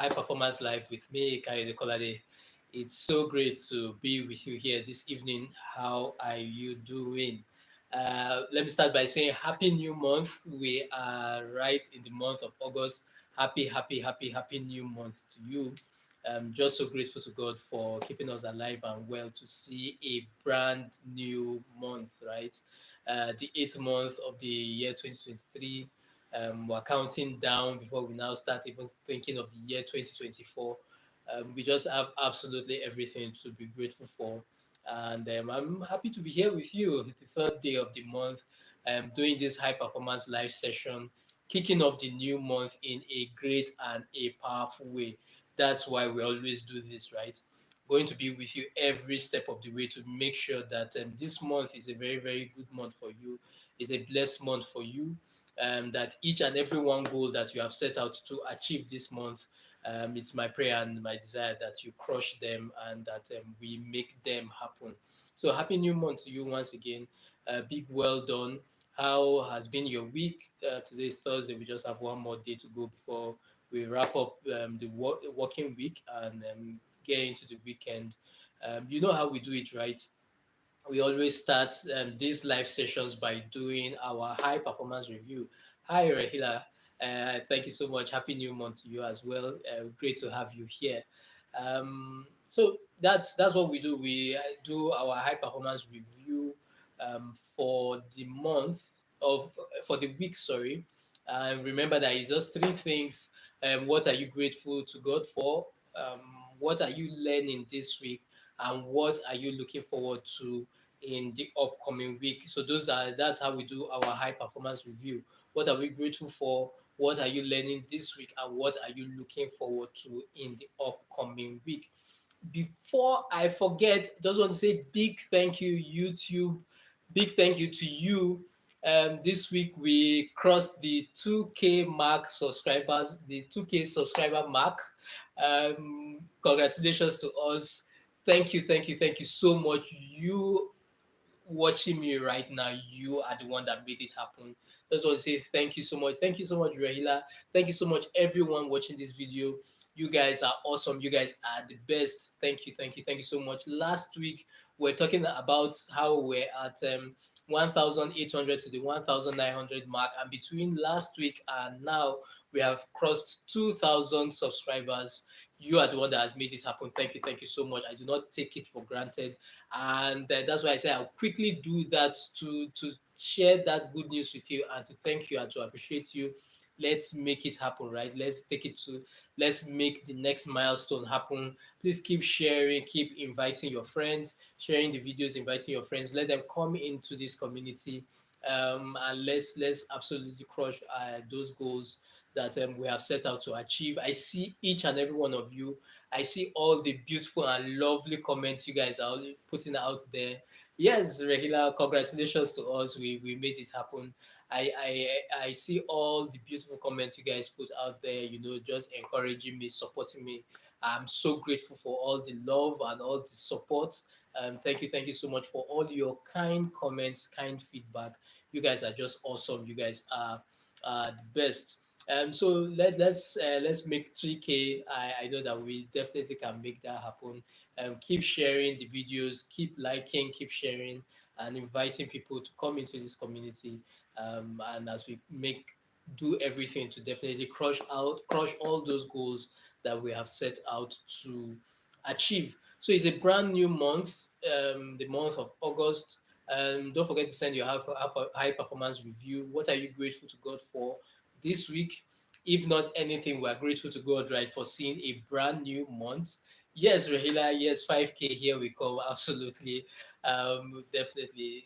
High Performance Live with me, Kayode Kolade. It's so great to be with you here this evening. How are you doing? Let me start by saying Happy New Month. We are right in the month of August. Happy New Month to you. I'm just so grateful to God for keeping us alive and well to see a brand new month, right? The eighth month of the year 2023. We're counting down before we now start even thinking of the year 2024. We just have absolutely everything to be grateful for. And I'm happy to be here with you the third day of the month, doing this high performance live session, kicking off the new month in a great and a powerful way. That's why we always do this, right? Going to be with you every step of the way to make sure that this month is a very, very good month for you, is a blessed month for you, that each and every one goal that you have set out to achieve this month, it's my prayer and my desire that you crush them and that we make them happen. So, happy new month to you once again. Big well done. How has been your week? Today is Thursday. We just have one more day to go before we wrap up the working week and get into the weekend. You know how we do it, right? We always start these live sessions by doing our high performance review. Hi, Rahila. Thank you so much. Happy New Month to you as well. Great to have you here. So that's what we do. We do our high performance review for the month of for the week. Sorry. Remember that it's just three things. What are you grateful to God for? What are you learning this week? And what are you looking forward to in the upcoming week? So that's how we do our high performance review. What are we grateful for? What are you learning this week? And what are you looking forward to in the upcoming week? Before I forget, just want to say big thank you, YouTube. Big thank you to you. This week we crossed the 2K mark subscribers, the 2K subscriber mark. Congratulations to us. Thank you so much. You watching me right now, you are the one that made it happen. Just want to say thank you so much. Thank you so much, Rahila. Thank you so much, everyone watching this video. You guys are awesome. You guys are the best. Thank you so much. Last week, we're talking about how we're at 1,800 to the 1,900 mark. And between last week and now, we have crossed 2,000 subscribers. You are the one that has made it happen. Thank you so much. I do not take it for granted, and that's why I say I'll quickly do that to share that good news with you and to thank you and to appreciate you. Let's make it happen, right? Let's make the next milestone happen. Please keep sharing, keep inviting your friends, sharing the videos, inviting your friends. Let them come into this community, and let's absolutely crush those goals that we have set out to achieve. I see each and every one of you. I see all the beautiful and lovely comments you guys are putting out there. Yes, Rahila, congratulations to us. We made it happen. I see all the beautiful comments you guys put out there, just encouraging me, supporting me. I'm so grateful for all the love and all the support. Thank you so much for all your kind comments, kind feedback. You guys are just awesome. You guys are the best. So let's make 3K. I know that we definitely can make that happen. Keep sharing the videos, keep liking, keep sharing, and inviting people to come into this community. And as we do everything to definitely crush all those goals that we have set out to achieve. So it's a brand new month, the month of August. Don't forget to send your high performance review. What are you grateful to God for this week? If not anything, we're grateful to God, right, for seeing a brand new month. Yes, Rahila, yes, 5K, here we come. Absolutely. We are definitely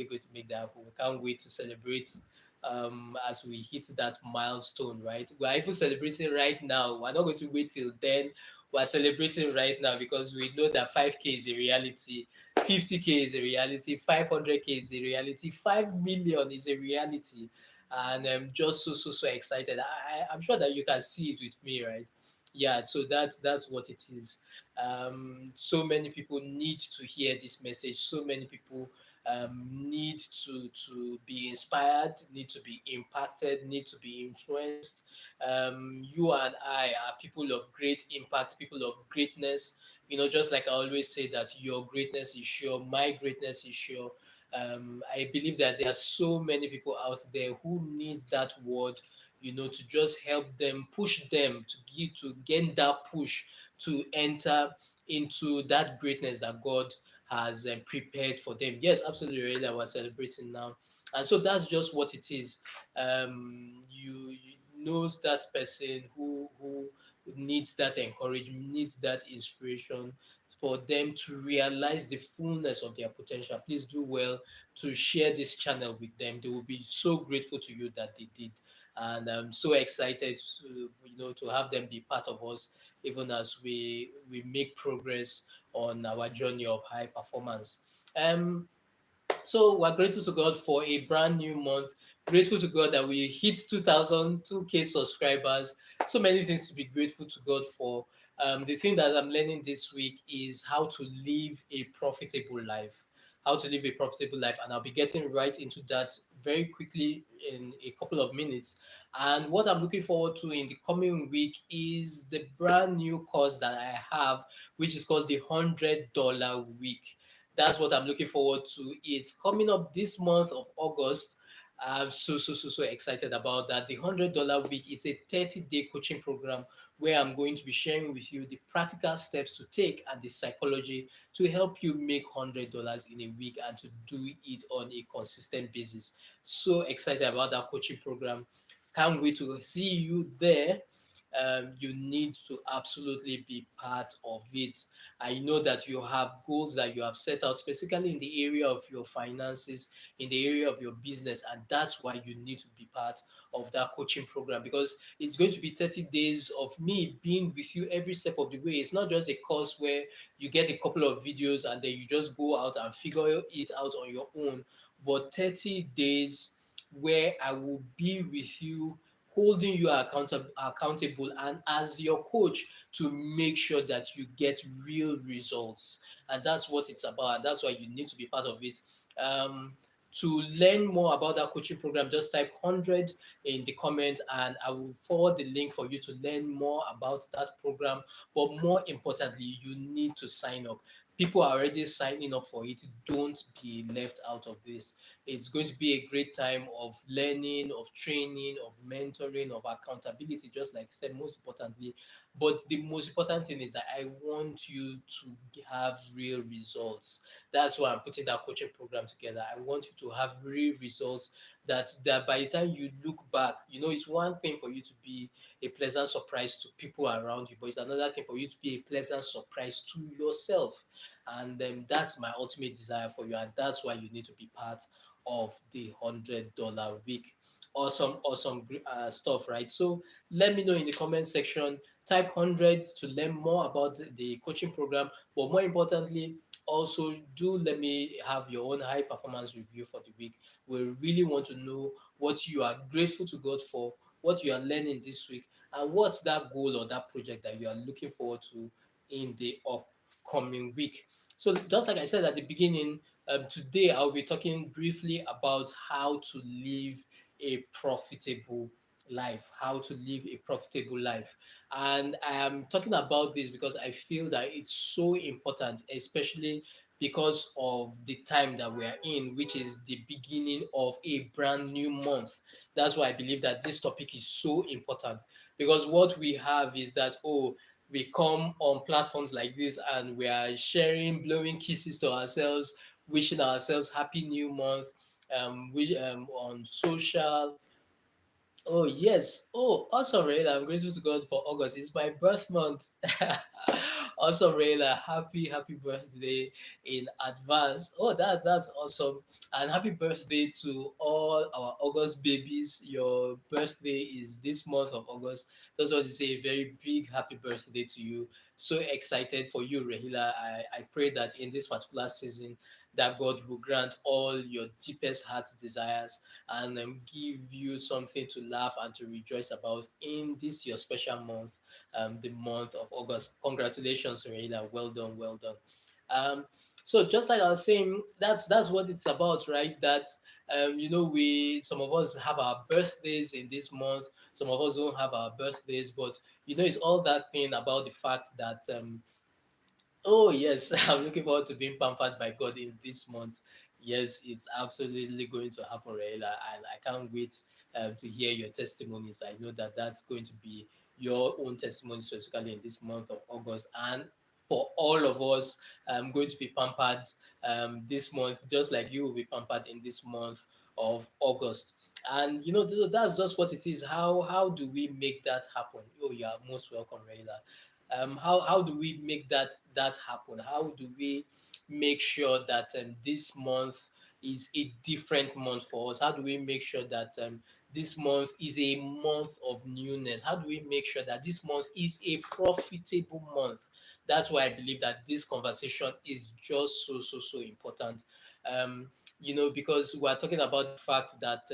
going to make that happen. We can't wait to celebrate as we hit that milestone, right? We're even celebrating right now. We're not going to wait till then. We're celebrating right now because we know that 5K is a reality, 50K is a reality, 500K is a reality, 5 million is a reality. And I'm just so excited. I'm sure that you can see it with me, right? Yeah, so that's what it is. So many people need to hear this message. So many people need to be inspired, need to be impacted, need to be influenced. You and I are people of great impact, people of greatness. Just like I always say that your greatness is sure, my greatness is sure. I believe that there are so many people out there who need that word, to just help them, push them to gain that push to enter into that greatness that God has prepared for them. Yes, absolutely, right, that we're celebrating now. And so that's just what it is. You knows that person who needs that encouragement, needs that inspiration for them to realize the fullness of their potential. Please do well to share this channel with them. They will be so grateful to you that they did. And I'm so excited to have them be part of us, even as we make progress on our journey of high performance. Um, so we're grateful to God for a brand new month. Grateful to God that we hit 2,000, 2K subscribers. So many things to be grateful to God for. The thing that I'm learning this week is how to live a profitable life. How to live a profitable life. And I'll be getting right into that very quickly in a couple of minutes. And what I'm looking forward to in the coming week is the brand new course that I have, which is called the $100 week. That's what I'm looking forward to. It's coming up this month of August. I'm so excited about that. The $100 week is a 30-day coaching program where I'm going to be sharing with you the practical steps to take and the psychology to help you make $100 in a week and to do it on a consistent basis. So excited about that coaching program. Can't wait to see you there. You need to absolutely be part of it. I know that you have goals that you have set out, specifically in the area of your finances, in the area of your business, and that's why you need to be part of that coaching program, because it's going to be 30 days of me being with you every step of the way. It's not just a course where you get a couple of videos and then you just go out and figure it out on your own, but 30 days where I will be with you, holding you accountable, and as your coach to make sure that you get real results. And that's what it's about. And that's why you need to be part of it. Um, to learn more about that coaching program, just type 100 in the comments and I will forward the link for you to learn more about that program. But more importantly, you need to sign up. People are already signing up for it. Don't be left out of this. It's going to be a great time of learning, of training, of mentoring, of accountability, just like I said, most importantly. But the most important thing is that I want you to have real results. That's why I'm putting that coaching program together. I want you to have real results that by the time you look back, it's one thing for you to be a pleasant surprise to people around you, but it's another thing for you to be a pleasant surprise to yourself. And that's my ultimate desire for you. And that's why you need to be part of the $100 week. Awesome stuff, right? So let me know in the comment section. Type 100 to learn more about the coaching program, but more importantly, also do let me have your own high performance review for the week. We really want to know what you are grateful to God for, what you are learning this week, and what's that goal or that project that you are looking forward to in the upcoming week. So, just like I said at the beginning, today I'll be talking briefly about how to live a profitable life, how to live a profitable life. And I am talking about this because I feel that it's so important, especially because of the time that we are in, which is the beginning of a brand new month. That's why I believe that this topic is so important, because what we have is that, we come on platforms like this and we are sharing, blowing kisses to ourselves, wishing ourselves happy new month, on social. Oh yes. Oh, awesome, Rayla. I'm grateful to God for August. It's my birth month. Awesome, Rayla. Happy birthday in advance. Oh, that's awesome. And happy birthday to all our August babies. Your birthday is this month of August. Just want to say a very big happy birthday to you. So excited for you, Rahila. I pray that in this particular season that God will grant all your deepest heart desires and give you something to laugh and to rejoice about in this your special month, the month of August. Congratulations, Reina. Well done, well done. Um, So just like I was saying, that's what it's about, right? That we, some of us have our birthdays in this month, some of us don't have our birthdays, but it's all that thing about the fact that oh yes, I'm looking forward to being pampered by God in this month. Yes, it's absolutely going to happen, Raila, and I can't wait to hear your testimonies. I know that that's going to be your own testimony, specifically in this month of August, and for all of us, I'm going to be pampered this month, just like you will be pampered in this month of August. And that's just what it is. How do we make that happen? Oh, you are most welcome, Raila. How do we make that happen? How do we make sure that this month is a different month for us? How do we make sure that this month is a month of newness? How do we make sure that this month is a profitable month? That's why I believe that this conversation is just so important. Um, because we're talking about the fact that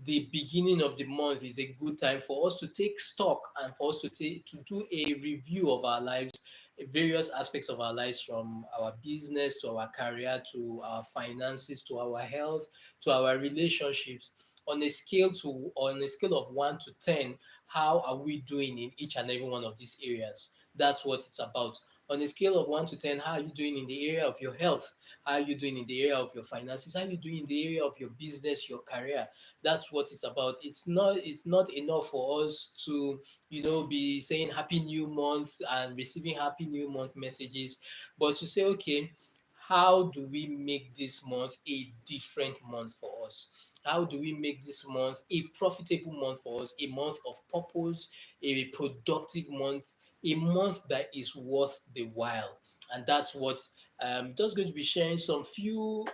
the beginning of the month is a good time for us to take stock and for us to do a review of our lives, various aspects of our lives, from our business to our career to our finances to our health to our relationships, on a scale of 1 to 10. How are we doing in each and every one of these areas? That's what it's about. On a scale of 1 to 10, how are you doing in the area of your health? How are you doing in the area of your finances? How are you doing in the area of your business, your career? That's what it's about. It's not enough for us to be saying happy new month and receiving happy new month messages, but to say, okay, how do we make this month a different month for us? How do we make this month a profitable month for us, a month of purpose, a productive month, a month that is worth the while? And that's what just going to be sharing some few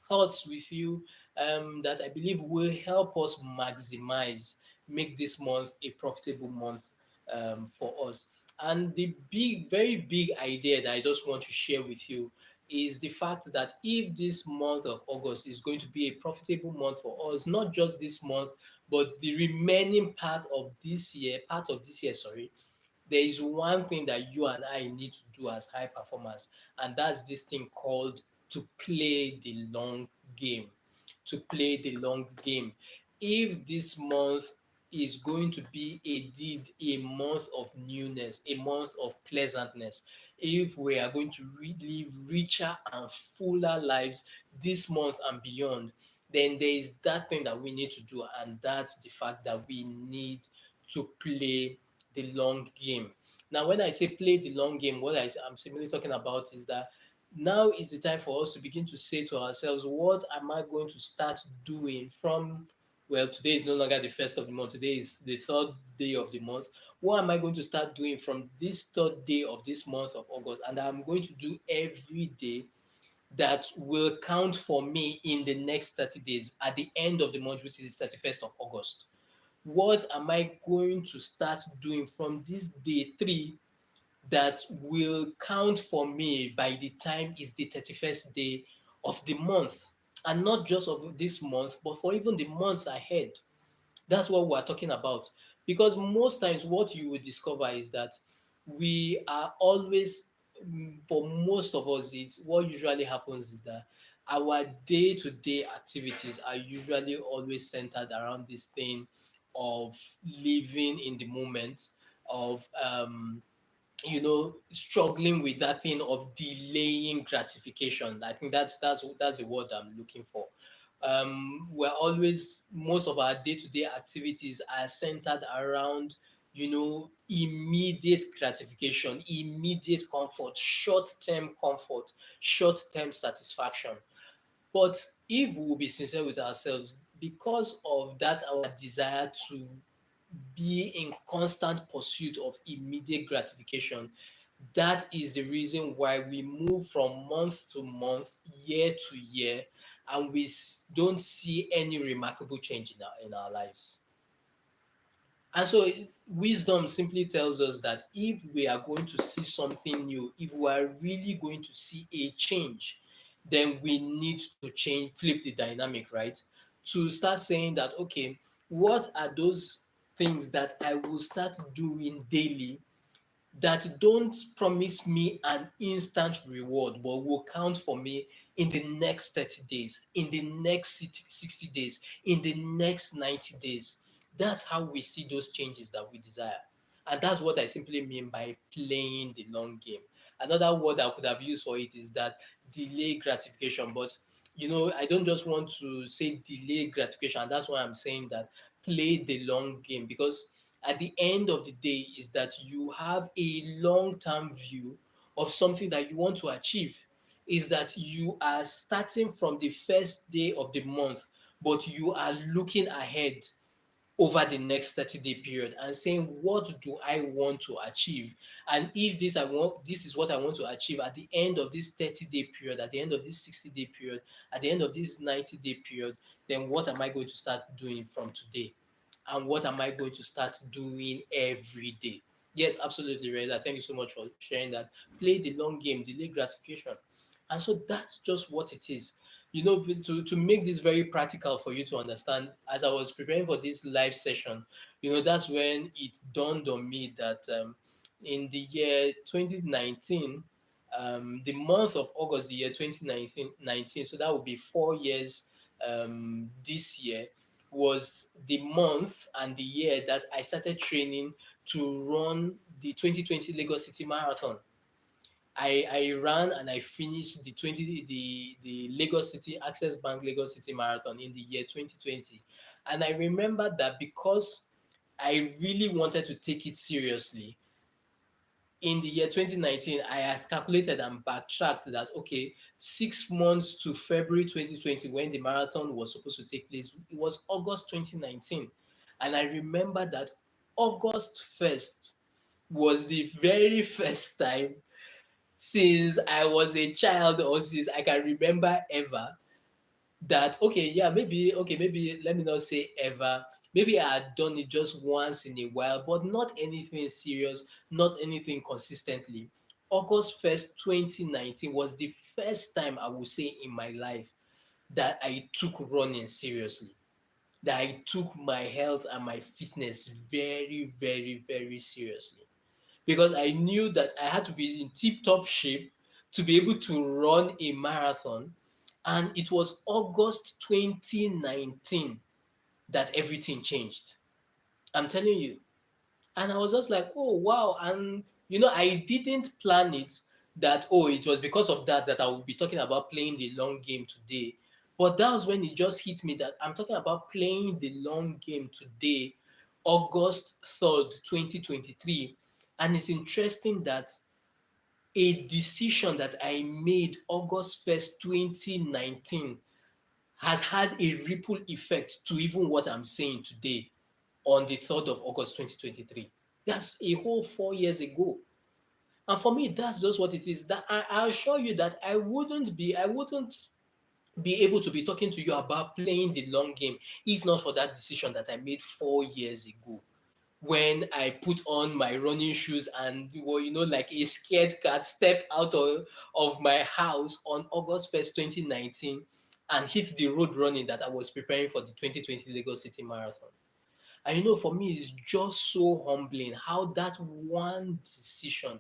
thoughts with you that I believe will help us make this month a profitable month for us. And the very big idea that I just want to share with you is the fact that if this month of August is going to be a profitable month for us, not just this month, but the remaining part of this year, sorry, there is one thing that you and I need to do as high performers, and that's this thing called to play the long game. To play the long game. If this month is going to be indeed a month of newness, a month of pleasantness, if we are going to live richer and fuller lives this month and beyond, then there is that thing that we need to do, and that's the fact that we need to play the long game. Now, when I say play the long game, I'm simply talking about is that now is the time for us to begin to say to ourselves, what am I going to start doing from, well, today is no longer the first of the month, today is the third day of the month. What am I going to start doing from this third day of this month of August? And I'm going to do every day that will count for me in the next 30 days at the end of the month, which is the 31st of August. What am I going to start doing from this day three that will count for me by the time is the 31st day of the month? And not just of this month, but for even the months ahead. That's what we're talking about. Because most times, what you will discover is that we are always, for most of us, it's what usually happens is that our day to day activities are usually always centered around this thing of living in the moment, of struggling with that thing of delaying gratification. I think that's the word I'm looking for. We're always, most of our day-to-day activities are centered around immediate gratification, immediate comfort, short-term comfort, short-term satisfaction. But if we'll be sincere with ourselves, because of that our desire to be in constant pursuit of immediate gratification, that is the reason why we move from month to month, year to year, and we don't see any remarkable change in our lives. And so wisdom simply tells us that if we are going to see something new, if we are really going to see a change, then we need to change, flip the dynamic, right? To start saying that, okay, what are those things that I will start doing daily that don't promise me an instant reward, but will count for me in the next 30 days, in the next 60 days, in the next 90 days. That's how we see those changes that we desire. And that's what I simply mean by playing the long game. Another word I could have used for it is that delay gratification. But I don't just want to say delay gratification. That's why I'm saying that play the long game, because at the end of the day is that you have a long-term view of something that you want to achieve. Is that you are starting from the first day of the month, but you are looking ahead over the next 30-day period and saying, what do I want to achieve? And if this is what I want to achieve at the end of this 30-day period, at the end of this 60-day period, at the end of this 90-day period, then what am I going to start doing from today? And what am I going to start doing every day? Yes, absolutely, Reza. Thank you so much for sharing that. Play the long game, delay gratification. And so that's just what it is. To make this very practical for you to understand, as I was preparing for this live session, that's when it dawned on me that in the year 2019, the month of August, the year 2019, so that would be 4 years this year, was the month and the year that I started training to run the 2020 Lagos City Marathon. I ran and I finished the Lagos City Access Bank Lagos City Marathon in the year 2020. And I remember that because I really wanted to take it seriously, in the year 2019, I had calculated and backtracked that, okay, 6 months to February 2020, when the marathon was supposed to take place, it was August 2019. And I remember that August 1st was the very first time since I was a child, or since I can remember ever, that maybe let me not say ever, maybe I had done it just once in a while, but not anything serious, not anything consistently. August 1st, 2019 was the first time, I would say, in my life that I took running seriously, that I took my health and my fitness very, very, very seriously, because I knew that I had to be in tip-top shape to be able to run a marathon. And it was August 2019 that everything changed. I'm telling you. And I was just like, oh, wow. And, I didn't plan it, that, oh, it was because of that I will be talking about playing the long game today. But that was when it just hit me that I'm talking about playing the long game today, August 3rd, 2023. And it's interesting that a decision that I made August 1st, 2019 has had a ripple effect to even what I'm saying today on the 3rd of August 2023. That's a whole 4 years ago. And for me, that's just what it is. That I assure you that I wouldn't be able to be talking to you about playing the long game if not for that decision that I made 4 years ago, when I put on my running shoes and, like a scared cat, stepped out of my house on August 1st, 2019, and hit the road running that I was preparing for the 2020 Lagos City Marathon. And for me, it's just so humbling how that one decision,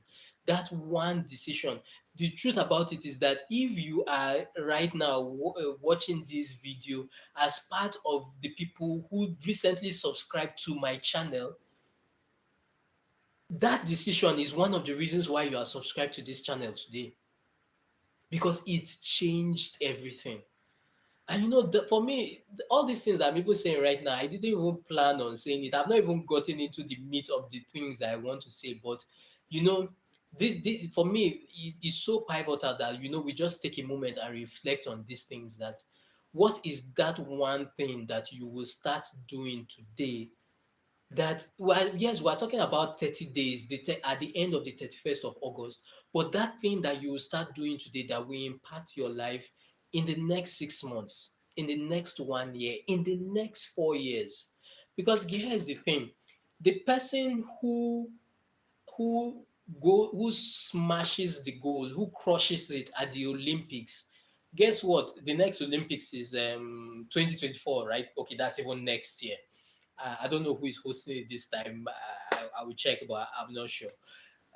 the truth about it is that if you are right now watching this video as part of the people who recently subscribed to my channel, that decision is one of the reasons why you are subscribed to this channel today, because it changed everything. And for me, all these things I'm even saying right now, I didn't even plan on saying it. I've not even gotten into the meat of the things that I want to say. But you know, this for me it is so pivotal that we just take a moment and reflect on these things. That what is that one thing that you will start doing today, that, well, yes, we're talking about 30 days at the end of the 31st of August, but that thing that you will start doing today that will impact your life in the next 6 months, in the next 1 year, in the next 4 years. Because here's the thing, the person who who smashes the goal, who crushes it at the Olympics, guess what? The next Olympics is 2024, right? Okay, that's even next year. I don't know who is hosting it this time. I will check, but I'm not sure.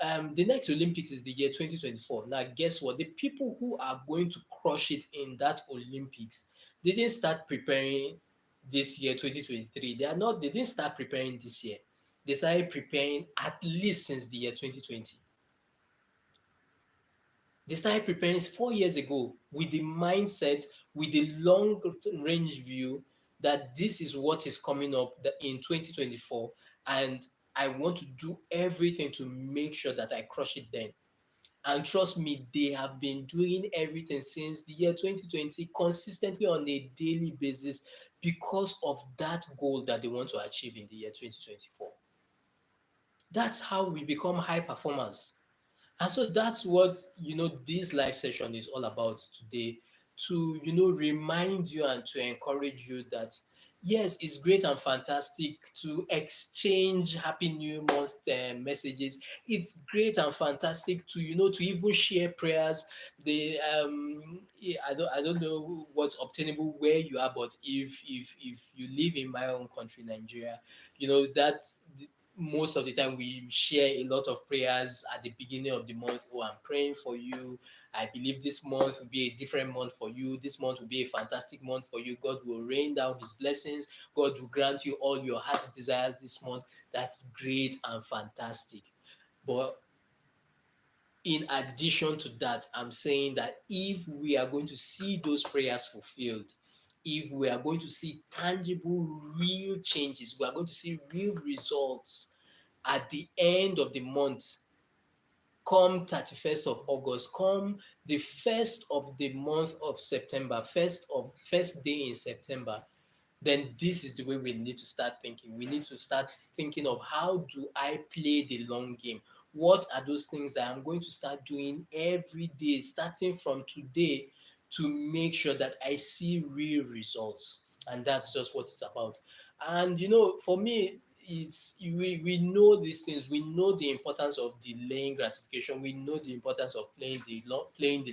The next Olympics is the year 2024. Now, guess what? The people who are going to crush it in that Olympics, they didn't start preparing this year, 2023. They didn't start preparing this year. They started preparing at least since the year 2020. They started preparing 4 years ago with the mindset, with the long range view that this is what is coming up in 2024. And I want to do everything to make sure that I crush it then. And trust me, they have been doing everything since the year 2020 consistently on a daily basis because of that goal that they want to achieve in the year 2024. That's how we become high performers. And so that's what this live session is all about today, to remind you and to encourage you that yes, it's great and fantastic to exchange happy new month messages. It's great and fantastic to to even share prayers. I don't know what's obtainable where you are, but if you live in my own country, Nigeria, that most of the time we share a lot of prayers at the beginning of the month. Oh, I'm praying for you. I believe this month will be a different month for you. This month will be a fantastic month for you. God will rain down his blessings. God will grant you all your heart's desires this month. That's great and fantastic. But in addition to that, I'm saying that if we are going to see those prayers fulfilled, if we are going to see tangible, real changes, we are going to see real results at the end of the month, come 31st of August, come the first of the month of September, first day in September, then this is the way we need to start thinking. We need to start thinking of how do I play the long game? What are those things that I'm going to start doing every day, starting from today, to make sure that I see real results? And that's just what it's about. And for me, we know these things. We know the importance of delaying gratification. We know the importance of playing the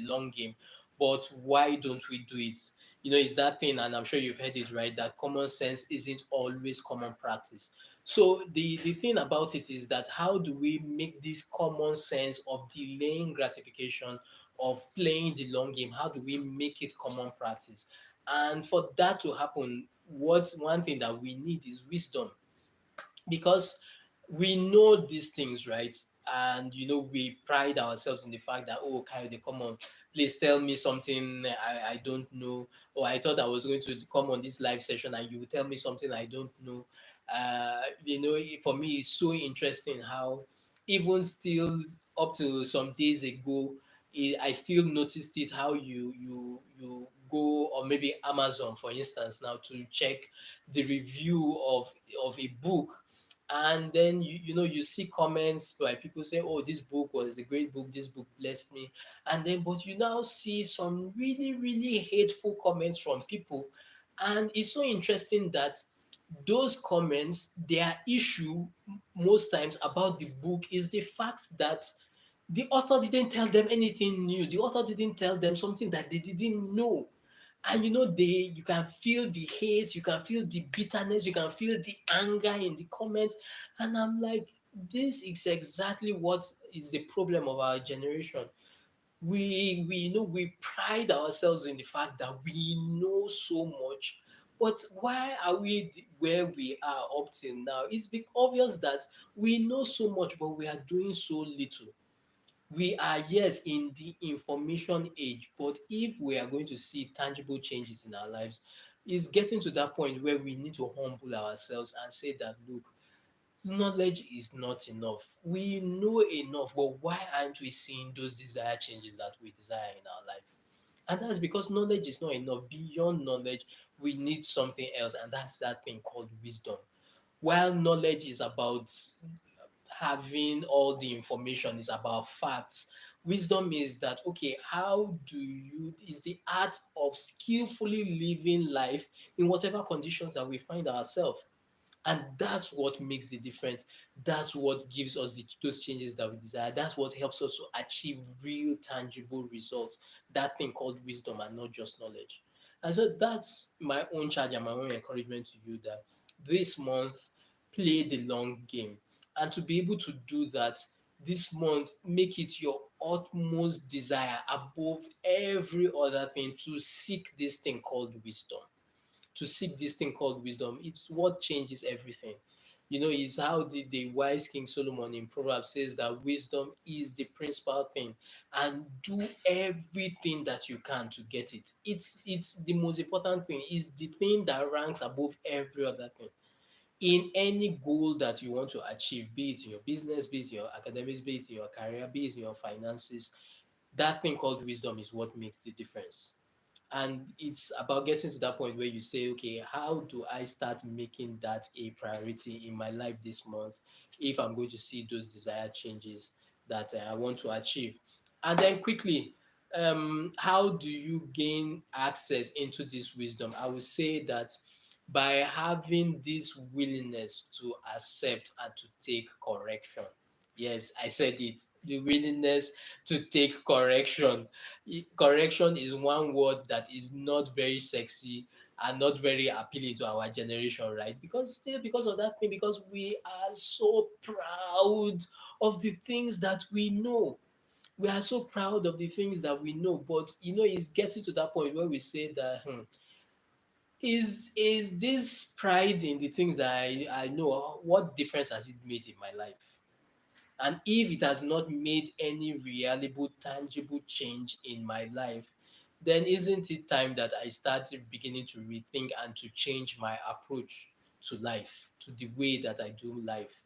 long game. But why don't we do it? It's that thing, and I'm sure you've heard it, right? That common sense isn't always common practice. So the thing about it is that how do we make this common sense of delaying gratification, of playing the long game, how do we make it common practice? And for that to happen, what one thing that we need is wisdom, because we know these things, right? And we pride ourselves in the fact that, oh, Kayode, come on, please tell me something I don't know. Or I thought I was going to come on this live session and you will tell me something I don't know. For me, it's so interesting how even still up to some days ago, I still noticed it, how you go, or maybe Amazon, for instance, now to check the review of a book, and then you see comments by people saying, oh, this book was a great book, this book blessed me. And then but you now see some really really hateful comments from people, and it's so interesting that those comments, their issue most times about the book is the fact that the author didn't tell them anything new. The author didn't tell them something that they didn't know. And you can feel the hate, you can feel the bitterness, you can feel the anger in the comments. And I'm like, this is exactly what is the problem of our generation. We pride ourselves in the fact that we know so much. But why are we where we are up till now? It's obvious that we know so much, but we are doing so little. We are, yes, in the information age, but if we are going to see tangible changes in our lives, it's getting to that point where we need to humble ourselves and say that, look, knowledge is not enough. We know enough, but why aren't we seeing those desired changes that we desire in our life? And that's because knowledge is not enough. Beyond knowledge, we need something else, and that's that thing called wisdom. While knowledge is about having all the information, is about facts. Wisdom is that, okay, how do you, is the art of skillfully living life in whatever conditions that we find ourselves. And that's what makes the difference. That's what gives us those changes that we desire. That's what helps us to achieve real, tangible results. That thing called wisdom, and not just knowledge. And so that's my own charge and my own encouragement to you, that this month, play the long game. And to be able to do that, this month, make it your utmost desire above every other thing to seek this thing called wisdom. To seek this thing called wisdom. It's what changes everything. It's how the wise King Solomon in Proverbs says that wisdom is the principal thing, and do everything that you can to get it. It's the most important thing. It's the thing that ranks above every other thing. In any goal that you want to achieve, be it in your business, be it in your academics, be it in your career, be it in your finances, that thing called wisdom is what makes the difference. And it's about getting to that point where you say, okay, how do I start making that a priority in my life this month if I'm going to see those desired changes that I want to achieve? And then quickly, how do you gain access into this wisdom? I would say that by having this willingness to accept and to take correction. Yes, I said it. The willingness to take correction. Correction is one word that is not very sexy and not very appealing to our generation, right? Because still, because of that thing, because we are so proud of the things that we know. We are so proud of the things that we know, but it's getting to that point where we say that, is this pride in the things that I know, what difference has it made in my life? And if it has not made any reliable, tangible change in my life, then isn't it time that I start beginning to rethink and to change my approach to life, to the way that I do life?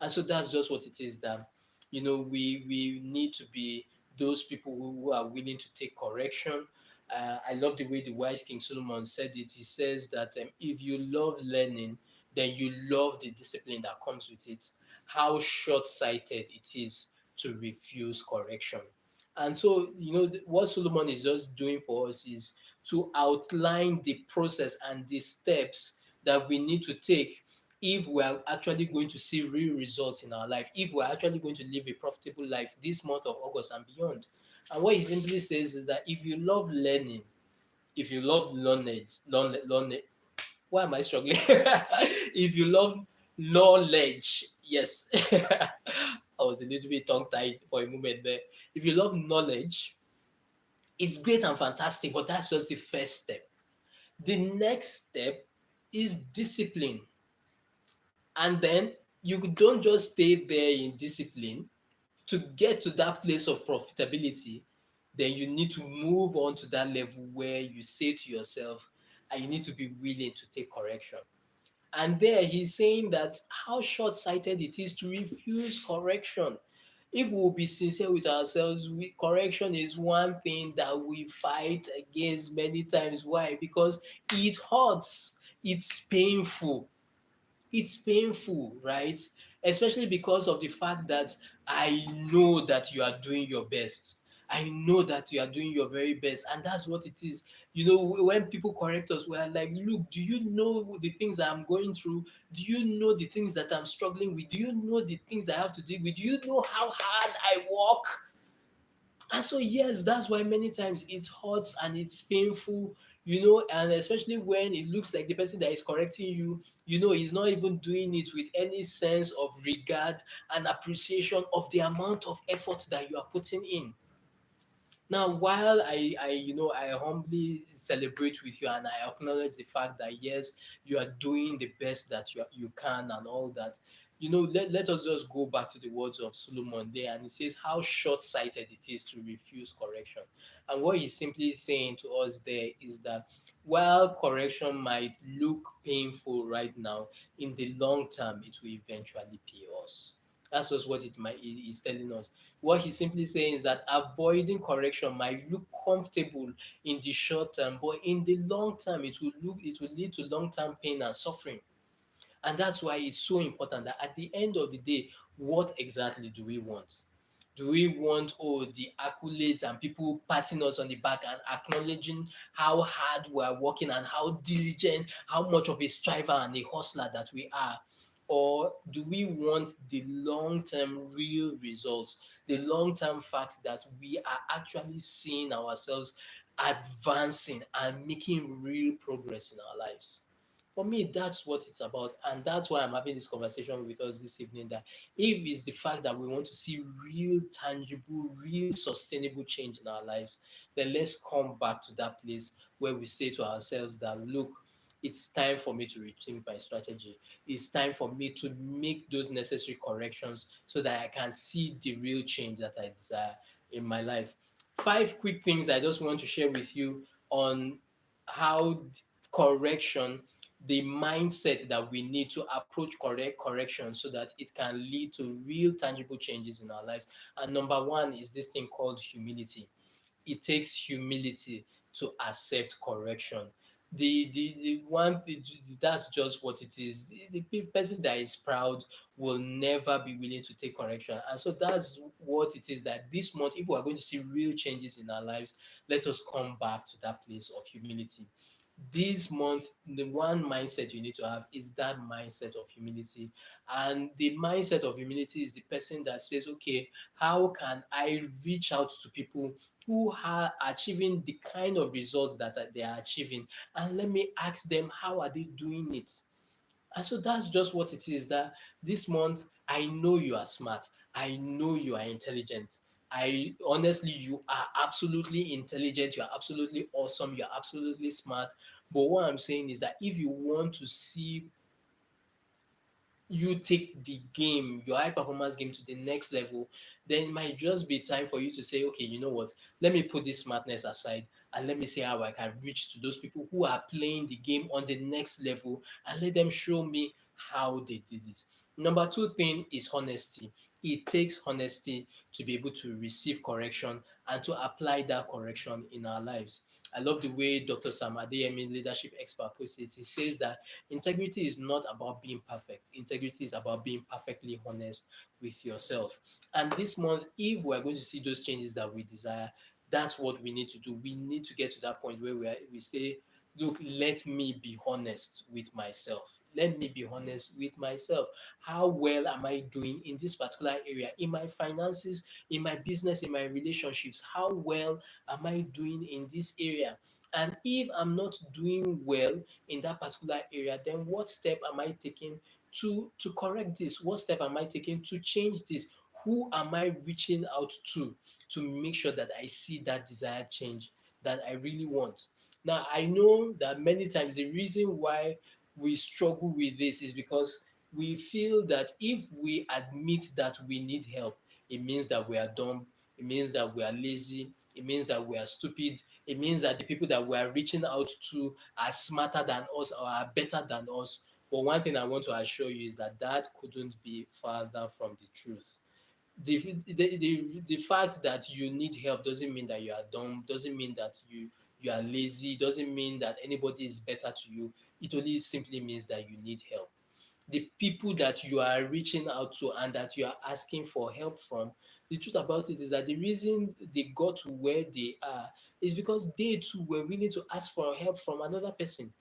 And so that's just what it is, that we need to be those people who are willing to take correction. I love the way the wise King Solomon said it. He says that if you love learning, then you love the discipline that comes with it. How short-sighted it is to refuse correction. And so, what Solomon is just doing for us is to outline the process and the steps that we need to take if we are actually going to see real results in our life, if we're actually going to live a profitable life this month of August and beyond. And what he simply says is that if you love learning, if you love knowledge, why am I struggling? If you love knowledge, yes. I was a little bit tongue tied for a moment there. If you love knowledge, it's great and fantastic, but that's just the first step. The next step is discipline. And then you don't just stay there in discipline. To get to that place of profitability, then you need to move on to that level where you say to yourself, and you need to be willing to take correction. And there he's saying that how short sighted it is to refuse correction. If we'll be sincere with ourselves, correction is one thing that we fight against many times. Why? Because it hurts, it's painful. It's painful, right? Especially because of the fact that I know that you are doing your best. I know that you are doing your very best, and that's what it is. When people correct us, we're like, look, do you know the things that I'm going through? Do you know the things that I'm struggling with? Do you know the things I have to deal with? Do you know how hard I work? And so, yes, that's why many times it hurts and it's painful, and especially when it looks like the person that is correcting you, he's not even doing it with any sense of regard and appreciation of the amount of effort that you are putting in. Now, while I humbly celebrate with you and I acknowledge the fact that yes, you are doing the best that you can and all that, let us just go back to the words of Solomon there, and he says how short-sighted it is to refuse correction. And what he's simply saying to us there is that while correction might look painful right now, in the long term, it will eventually pay us. That's just what is telling us. What he's simply saying is that avoiding correction might look comfortable in the short term, but in the long term, it will lead to long-term pain and suffering. And that's why it's so important that at the end of the day, what exactly do we want? Do we want, the accolades and people patting us on the back and acknowledging how hard we are working and how diligent, how much of a striver and a hustler that we are? Or do we want the long term real results, the long term fact that we are actually seeing ourselves advancing and making real progress in our lives? For me, that's what it's about. And that's why I'm having this conversation with us this evening. That if it's the fact that we want to see real, tangible, real, sustainable change in our lives, then let's come back to that place where we say to ourselves that, look, it's time for me to rethink my strategy. It's time for me to make those necessary corrections so that I can see the real change that I desire in my life. Five quick things I just want to share with you on how correction, the mindset that we need to approach correction so that it can lead to real tangible changes in our lives. And number one is this thing called humility. It takes humility to accept correction. The one, that's just what it is. The person that is proud will never be willing to take correction. And so that's what it is, that this month, if we are going to see real changes in our lives, let us come back to that place of humility. This month, the one mindset you need to have is that mindset of humility. And the mindset of humility is the person that says, okay, how can I reach out to people who are achieving the kind of results that they are achieving, and let me ask them, how are they doing it? And so that's just what it is, that this month, I know you are smart. I know you are intelligent. I honestly, you are absolutely intelligent. You are absolutely awesome. You are absolutely smart. But what I'm saying is that if you want to see you take the game, your high performance game to the next level, then it might just be time for you to say, okay, you know what? Let me put this smartness aside and let me see how I can reach to those people who are playing the game on the next level and let them show me how they did it. Number two thing is honesty. It takes honesty to be able to receive correction and to apply that correction in our lives. I love the way Dr. Sam Adeyemi, leadership expert, puts it. He says that integrity is not about being perfect. Integrity is about being perfectly honest with yourself. And this month, if we're going to see those changes that we desire, that's what we need to do. We need to get to that point where we say, look, let me be honest with myself. Let me be honest with myself. How well am I doing in this particular area? In my finances, in my business, in my relationships, how well am I doing in this area? And if I'm not doing well in that particular area, then what step am I taking to correct this? What step am I taking to change this? Who am I reaching out to make sure that I see that desired change that I really want? Now, I know that many times the reason why we struggle with this is because we feel that if we admit that we need help, it means that we are dumb, it means that we are lazy, it means that we are stupid, it means that the people that we are reaching out to are smarter than us or are better than us. But one thing I want to assure you is that that couldn't be farther from the truth. The fact that you need help doesn't mean that you are dumb, doesn't mean that you are lazy, doesn't mean that anybody is better to you. It only simply means that you need help. The people that you are reaching out to and that you are asking for help from, the truth about it is that the reason they got to where they are is because they too were willing to ask for help from another person.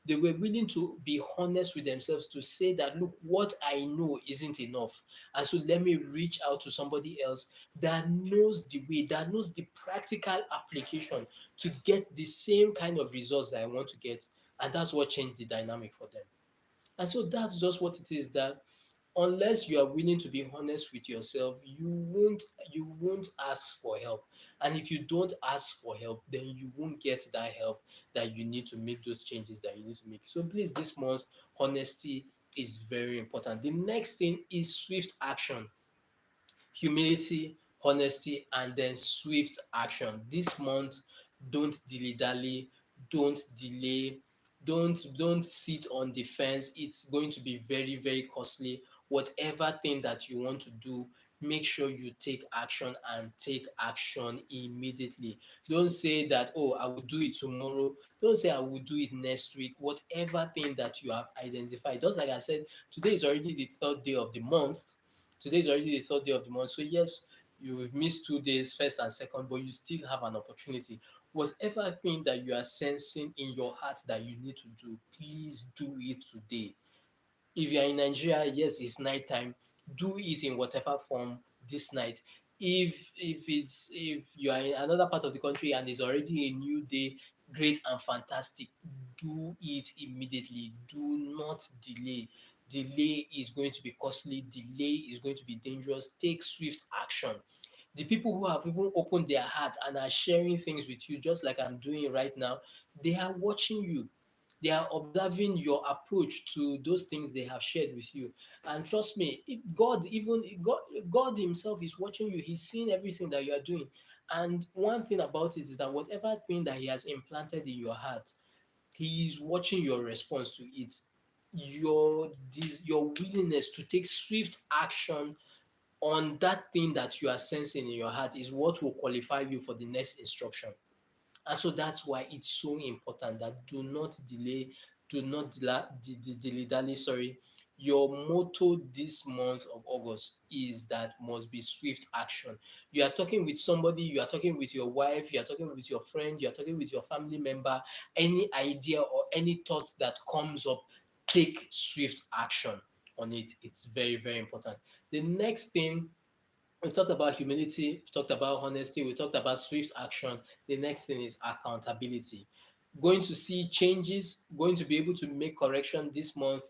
They were willing to be honest with themselves to say that, look, what I know isn't enough. And so let me reach out to somebody else that knows the way, that knows the practical application to get the same kind of results that I want to get. And that's what changed the dynamic for them. And so that's just what it is, that unless you are willing to be honest with yourself, you won't ask for help. And if you don't ask for help, then you won't get that help that you need to make those changes that you need to make. So please, this month, honesty is very important. The next thing is swift action. Humility, honesty, and then swift action. This month, don't dilly-dally, don't delay, don't sit on the fence. It's going to be very, very costly. Whatever thing that you want to do, make sure you take action and take action immediately. Don't say that, oh, I will do it tomorrow. Don't say I will do it next week. Whatever thing that you have identified. Just like I said, today is already the third day of the month. Today is already the third day of the month. So yes, you will miss 2 days, first and second, but you still have an opportunity. Whatever thing that you are sensing in your heart that you need to do, please do it today. If you are in Nigeria, yes, it's night time. Do it in whatever form this night. If you are in another part of the country and it's already a new day, great and fantastic. do it immediately. Do not delay. Delay is going to be costly. Delay is going to be dangerous. Take swift action. The people who have even opened their heart and are sharing things with you, just like I'm doing right now, they are watching you. They are observing your approach to those things they have shared with you. And trust me, God Himself is watching you. He's seeing everything that you are doing. And one thing about it is that whatever thing that He has implanted in your heart, He is watching your response to it. Your willingness to take swift action on that thing that you are sensing in your heart is what will qualify you for the next instruction. And so that's why it's so important that do not delay, do not dilly dally. Sorry, your motto this month of August is that must be swift action. You are talking with somebody, you are talking with your wife, you are talking with your friend, you are talking with your family member. Any idea or any thought that comes up, take swift action on it. It's very, very important. The next thing, we've talked about humility, we've talked about honesty, we talked about swift action. The next thing is accountability. Going to see changes, going to be able to make correction this month.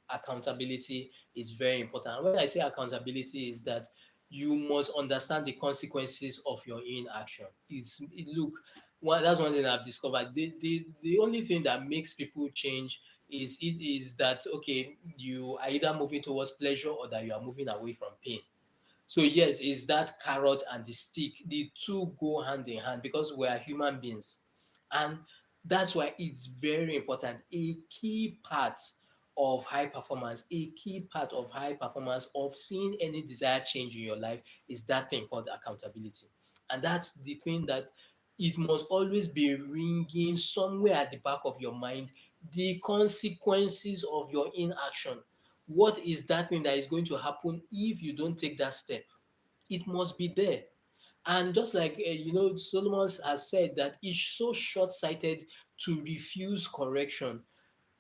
Accountability is very important. And when I say accountability, is that you must understand the consequences of your inaction. Look, that's one thing I've discovered. The only thing that makes people change is that okay, you are either moving towards pleasure or that you are moving away from pain. So yes, it's that carrot and the stick. The two go hand in hand because we are human beings. And that's why it's very important. A key part of high performance, a key part of high performance of seeing any desired change in your life is that thing called accountability. And that's the thing that it must always be ringing somewhere at the back of your mind, the consequences of your inaction. What is that thing that is going to happen if you don't take that step? It must be there. And just like Solomon has said that it's so short-sighted to refuse correction.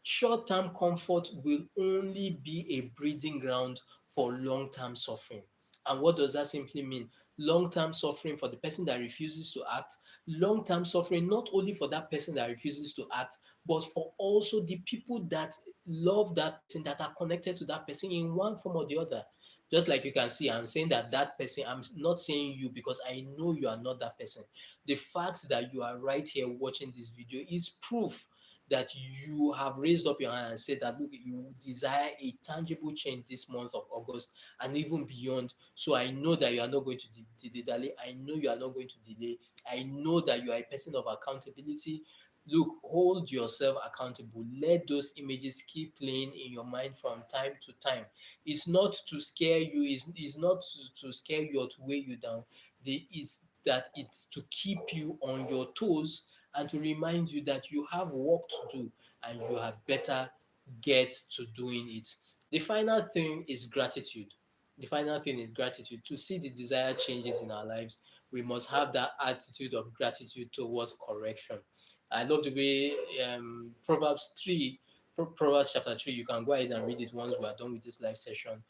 Short-term comfort will only be a breeding ground for long-term suffering. And what does that simply mean? Long-term suffering for the person that refuses to act, long-term suffering not only for that person that refuses to act, but for also the people that love that person, that are connected to that person in one form or the other. Just like you can see, I'm saying that person, I'm not saying you because I know you are not that person. The fact that you are right here watching this video is proof that you have raised up your hand and said that look, you desire a tangible change this month of August and even beyond. So I know that you are not going to delay. I know you are not going to delay. I know that you are a person of accountability. Look, hold yourself accountable. Let those images keep playing in your mind from time to time. It's not to scare you, it's not to scare you or to weigh you down. It's that it's to keep you on your toes and to remind you that you have work to do and you had better get to doing it. The final thing is gratitude. The final thing is gratitude. To see the desired changes in our lives, we must have that attitude of gratitude towards correction. I love the way Proverbs chapter 3, you can go ahead and read it once we are done with this live session.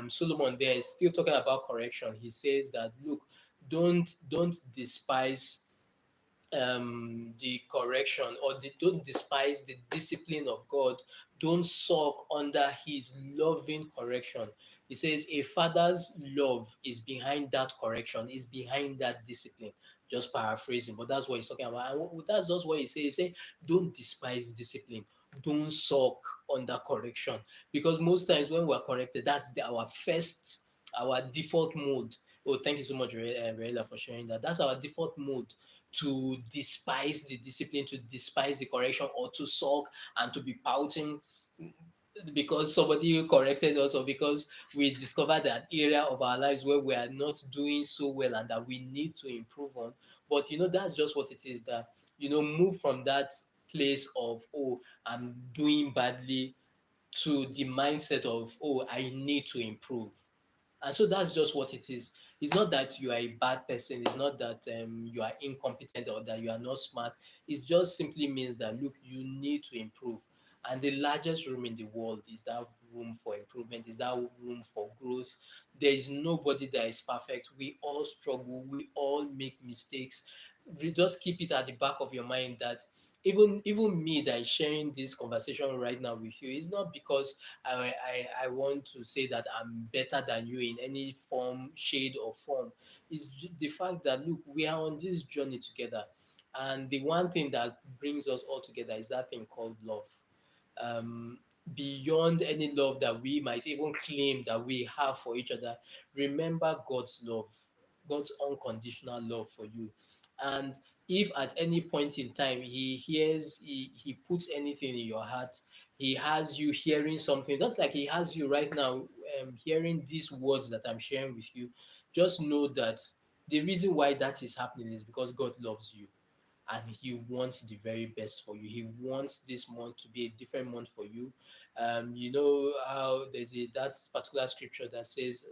Solomon there is still talking about correction. He says that, look, don't despise the correction or don't despise the discipline of God. Don't sulk under his loving correction. He says a father's love is behind that correction, is behind that discipline. Just paraphrasing, but that's what he's talking about. And that's just what he says. He says, don't despise discipline. Don't sulk under correction. Because most times when we're corrected, that's our default mode. Oh, thank you so much, Raela, for sharing that. That's our default mode to despise the discipline, to despise the correction, or to sulk and to be pouting because somebody corrected us or because we discovered an area of our lives where we are not doing so well and that we need to improve on. But that's just what it is, that move from that place of, oh, I'm doing badly, to the mindset of, oh, I need to improve. And so that's just what it is. It's not that you are a bad person. It's not that you are incompetent or that you are not smart. It just simply means that, look, you need to improve. And the largest room in the world is that room for improvement, is that room for growth. There is nobody that is perfect. We all struggle. We all make mistakes. Just keep it at the back of your mind that even me that is sharing this conversation right now with you, it's not because I want to say that I'm better than you in any form, shade or form. It's the fact that look, we are on this journey together, and the one thing that brings us all together is that thing called love. um, Beyond any love that we might even claim that we have for each other, remember God's love, God's unconditional love for you. And if at any point in time he puts anything in your heart, he has you hearing something, just like he has you right now, hearing these words that I'm sharing with you, just know that the reason why that is happening is because God loves you and he wants the very best for you. He wants this month to be a different month for you. You know how there's that particular scripture that says,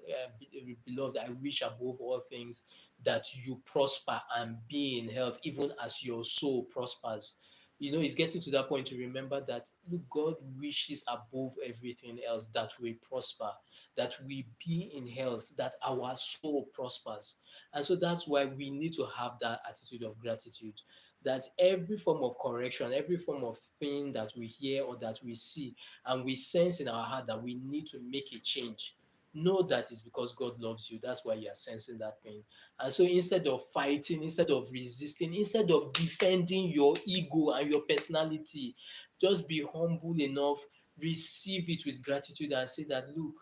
"Beloved, I wish above all things that you prosper and be in health, even as your soul prospers." You know, it's getting to that point to remember that look, God wishes above everything else that we prosper, that we be in health, that our soul prospers. And so that's why we need to have that attitude of gratitude, that every form of correction, every form of thing that we hear or that we see, and we sense in our heart that we need to make a change, know that it's because God loves you. That's why you are sensing that thing. And so instead of fighting, instead of resisting, instead of defending your ego and your personality, just be humble enough, receive it with gratitude, and say that, look,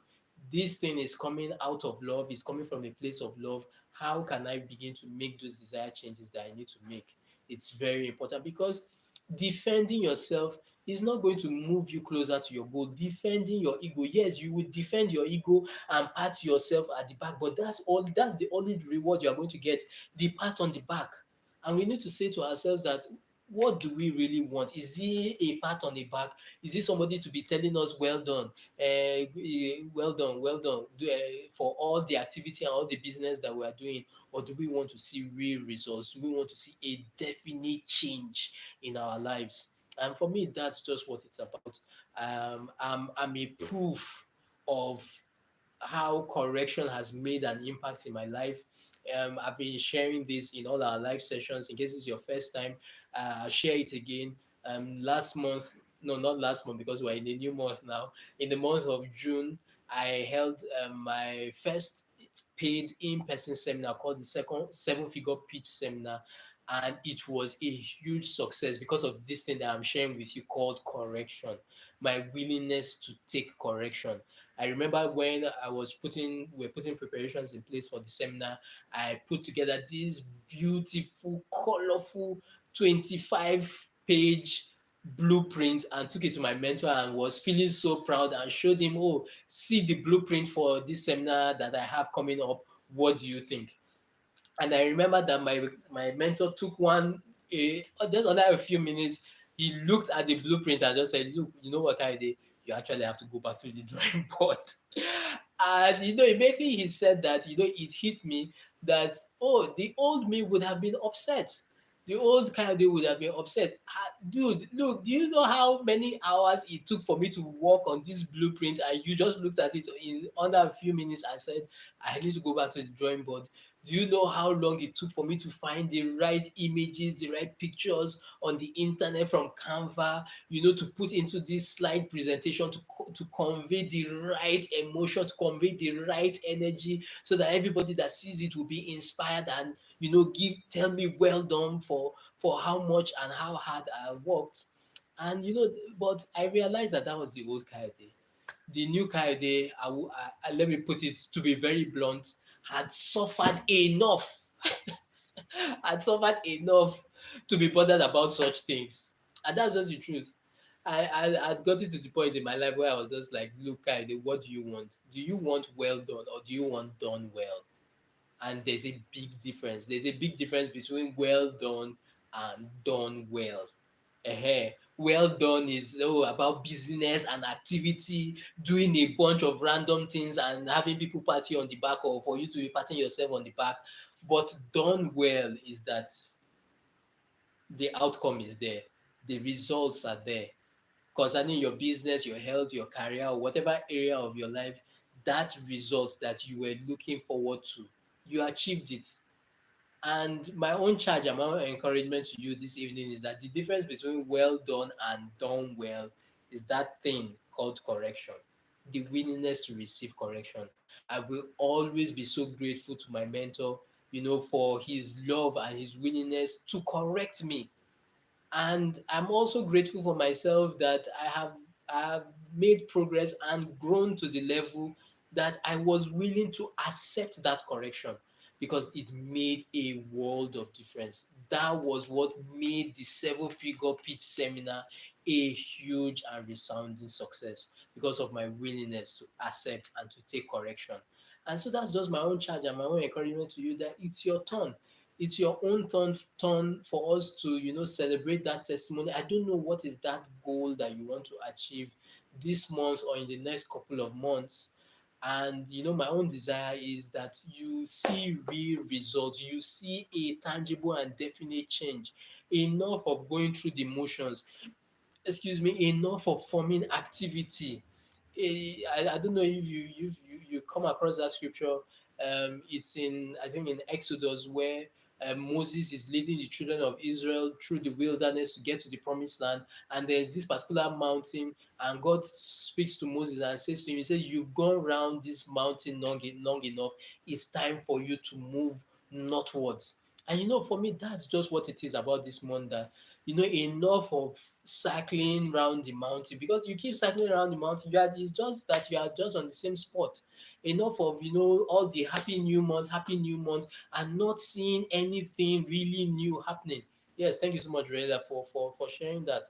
this thing is coming out of love, it's coming from a place of love. How can I begin to make those desired changes that I need to make? It's very important because defending yourself is not going to move you closer to your goal. Defending your ego, yes, you will defend your ego and pat yourself at the back, but that's the only reward you are going to get, the pat on the back. And we need to say to ourselves that what do we really want? Is it a pat on the back? Is it somebody to be telling us, well done, well done, well done, for all the activity and all the business that we are doing? Or do we want to see real results? Do we want to see a definite change in our lives? And for me, that's just what it's about. I'm a proof of how correction has made an impact in my life. I've been sharing this in all our live sessions. In case it's your first time, I'll share it again. Last month, no, not last month because we're in a new month now. In the month of June, I held my first paid in-person seminar called the second seven-figure pitch seminar, and it was a huge success because of this thing that I'm sharing with you called correction. My willingness to take correction. I remember when we're putting preparations in place for the seminar, I put together this beautiful, colorful 25-page blueprint and took it to my mentor and was feeling so proud and showed him, oh, see the blueprint for this seminar that I have coming up. What do you think? And I remember that my mentor took just under a few minutes. He looked at the blueprint and just said, "Look, you know what, Kaide, you actually have to go back to the drawing board." And immediately he said that, it hit me that, oh, the old me would have been upset. The old Kaide would have been upset. Dude, look, do you know how many hours it took for me to work on this blueprint? And you just looked at it in under a few minutes and said, I need to go back to the drawing board. Do you know how long it took for me to find the right images, the right pictures on the internet from Canva, to put into this slide presentation to convey the right emotion, to convey the right energy, so that everybody that sees it will be inspired and tell me well done for how much and how hard I worked. And but I realized that that was the old Kayode. The new Kayode, let me put it to be very blunt, had suffered enough, had suffered enough to be bothered about such things. And that's just the truth. I'd gotten to the point in my life where I was just like, look, Kayode, what do you want? Do you want well done or do you want done well? And there's a big difference. There's a big difference between well done and done well. Well done is about business and activity, doing a bunch of random things and having people pat you on the back or for you to be patting yourself on the back. But done well is that the outcome is there, the results are there concerning your business, your health, your career, or whatever area of your life. That result that you were looking forward to, you achieved it. And my own charge and my own encouragement to you this evening is that the difference between well done and done well is that thing called correction, the willingness to receive correction. I will always be so grateful to my mentor, for his love and his willingness to correct me. And I'm also grateful for myself that I have made progress and grown to the level that I was willing to accept that correction, because it made a world of difference. That was what made the seven figure pitch seminar a huge and resounding success, because of my willingness to accept and to take correction. And so that's just my own charge and my own encouragement to you, that it's your turn. It's your own turn for us to, celebrate that testimony. I don't know what is that goal that you want to achieve this month or in the next couple of months. And my own desire is that you see real results, you see a tangible and definite change. Enough of going through the motions, enough of forming activity. I don't know if you come across that scripture. It's in, I think, in Exodus, where Moses is leading the children of Israel through the wilderness to get to the promised land. And there's this particular mountain, and God speaks to Moses and says to him, he says, "You've gone round this mountain long enough. It's time for you to move northwards." And for me, that's just what it is about this month, that enough of cycling around the mountain, because you keep cycling around the mountain, it's just that you are just on the same spot. Enough of all the happy new month, and not seeing anything really new happening. Yes, thank you so much, Reda, for sharing that.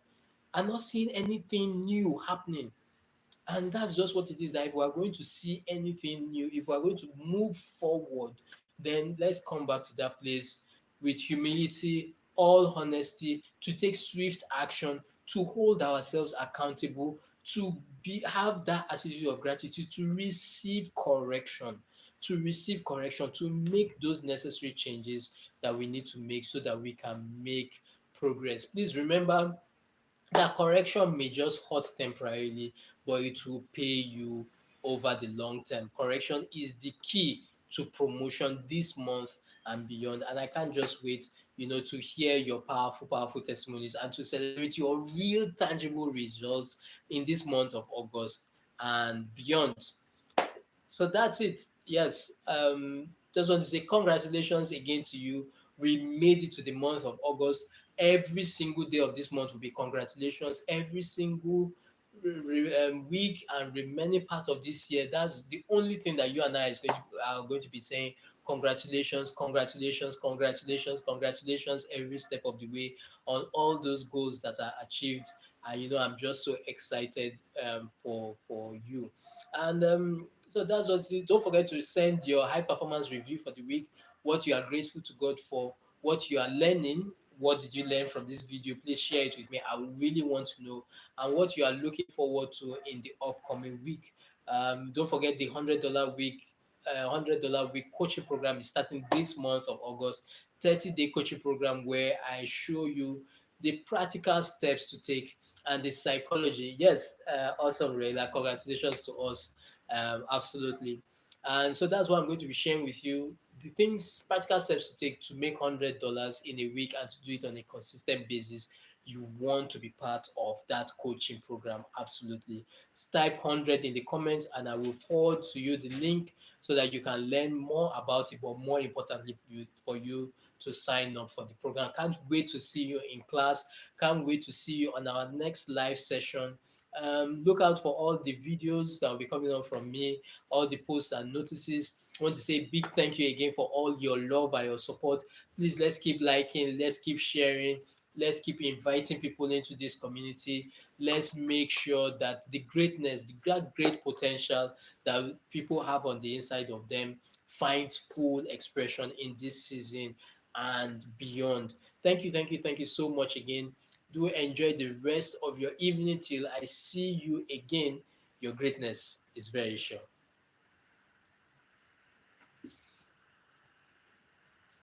And not seeing anything new happening. And that's just what it is, that if we are going to see anything new, if we are going to move forward, then let's come back to that place with humility, all honesty, to take swift action, to hold ourselves accountable, to have that attitude of gratitude, to receive correction, to make those necessary changes that we need to make so that we can make progress. Please remember that correction may just hurt temporarily, but it will pay you over the long term. Correction is the key to promotion this month and beyond. And I can't just wait, to hear your powerful testimonies and to celebrate your real tangible results in this month of August and beyond. So that's it. Yes. Just want to say congratulations again to you. We made it to the month of August. Every single day of this month will be congratulations. Every single week and remaining part of this year, that's the only thing that you and I are going to be saying. Congratulations, congratulations, congratulations, congratulations every step of the way on all those goals that are achieved. And I'm just so excited for you. And so that's what it is. Don't forget to send your high performance review for the week, what you are grateful to God for, what you are learning. What did you learn from this video? Please share it with me. I would really want to know. And what you are looking forward to in the upcoming week. Don't forget the $100 week coaching program is starting this month of August. 30-day coaching program where I show you the practical steps to take and the psychology. Yes, awesome, Rayla. Congratulations to us. Absolutely. And so that's what I'm going to be sharing with you, the things, practical steps to take to make $100 in a week and to do it on a consistent basis. You want to be part of that coaching program. Absolutely. Type 100 in the comments and I will forward to you the link so that you can learn more about it, but more importantly, for you to sign up for the program. Can't wait to see you in class. Can't wait to see you on our next live session. Look out for all the videos that will be coming up from me, all the posts and notices. I want to say a big thank you again for all your love and your support. Please, let's keep liking, let's keep sharing, let's keep inviting people into this community. Let's make sure that the greatness, the great potential that people have on the inside of them finds full expression in this season and beyond. Thank you, thank you, thank you so much again. Do enjoy the rest of your evening till I see you again. Your greatness is very sure.